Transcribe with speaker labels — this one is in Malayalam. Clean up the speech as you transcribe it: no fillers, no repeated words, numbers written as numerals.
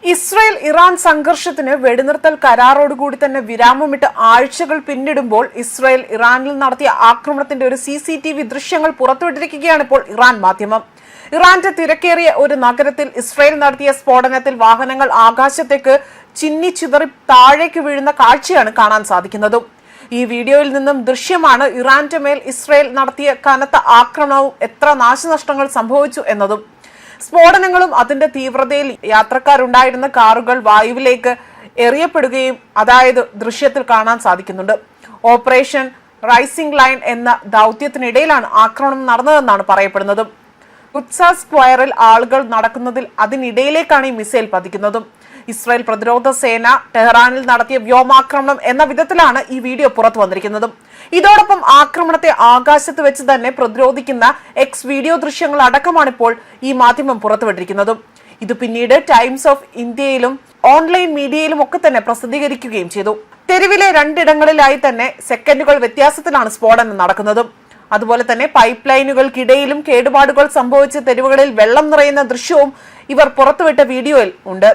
Speaker 1: ഇസ്രായേൽ ഇറാൻ സംഘർഷത്തിന് വെടിനിർത്തൽ കരാറോടുകൂടി തന്നെ വിരാമമിട്ട് ആഴ്ചകൾ പിന്നിടുമ്പോൾ ഇസ്രായേൽ ഇറാനിൽ നടത്തിയ ആക്രമണത്തിന്റെ ഒരു CCTV ദൃശ്യങ്ങൾ പുറത്തുവിട്ടിരിക്കുകയാണ് ഇപ്പോൾ ഇറാൻ മാധ്യമം. ഇറാന്റെ തിരക്കേറിയ ഒരു നഗരത്തിൽ ഇസ്രായേൽ നടത്തിയ സ്ഫോടനത്തിൽ വാഹനങ്ങൾ ആകാശത്തേക്ക് ചിന്നിച്ചിതറി താഴേക്ക് വീഴുന്ന കാഴ്ചയാണ് കാണാൻ സാധിക്കുന്നത്. ഈ വീഡിയോയിൽ നിന്നും ദൃശ്യമാണ് ഇറാന്റെ മേൽ ഇസ്രായേൽ നടത്തിയ കനത്ത ആക്രമണവും എത്ര നാശനഷ്ടങ്ങൾ സംഭവിച്ചു എന്നതും. സ്ഫോടനങ്ങളും അതിന്റെ തീവ്രതയിൽ യാത്രക്കാരുണ്ടായിരുന്ന കാറുകൾ വായുവിലേക്ക് എറിയപ്പെടുകയും അതായത് ദൃശ്യത്തിൽ കാണാൻ സാധിക്കുന്നുണ്ട്. ഓപ്പറേഷൻ റൈസിംഗ് ലൈൻ എന്ന ദൗത്യത്തിനിടയിലാണ് ആക്രമണം നടന്നതെന്നാണ് പറയപ്പെടുന്നത്. ഖുദ്സ സ്ക്വയറിൽ ആളുകൾ നടക്കുന്നതിൽ അതിനിടയിലേക്കാണ് ഈ മിസൈൽ പതിക്കുന്നതും. ഇസ്രായേൽ പ്രതിരോധ സേന ടെഹ്റാനിൽ നടത്തിയ വ്യോമാക്രമണം എന്ന വിധത്തിലാണ് ഈ വീഡിയോ പുറത്തു വന്നിരിക്കുന്നതും. ഇതോടൊപ്പം ആക്രമണത്തെ ആകാശത്ത് വെച്ച് തന്നെ പ്രതിരോധിക്കുന്ന വീഡിയോ ദൃശ്യങ്ങൾ അടക്കമാണിപ്പോൾ ഈ മാധ്യമം പുറത്തുവിട്ടിരിക്കുന്നതും. ഇത് പിന്നീട് ടൈംസ് ഓഫ് ഇന്ത്യയിലും ഓൺലൈൻ മീഡിയയിലും ഒക്കെ തന്നെ പ്രസിദ്ധീകരിക്കുകയും ചെയ്തു. തെരുവിലെ രണ്ടിടങ്ങളിലായി തന്നെ സെക്കൻഡുകൾ വ്യത്യാസത്തിലാണ് സ്ഫോടനം നടക്കുന്നതും. അതുപോലെ തന്നെ പൈപ്പ് ലൈനുകൾക്കിടയിലും കേടുപാടുകൾ സംഭവിച്ച തെരുവുകളിൽ വെള്ളം നിറയുന്ന ദൃശ്യവും ഇവർ പുറത്തുവിട്ട വീഡിയോയിൽ ഉണ്ട്.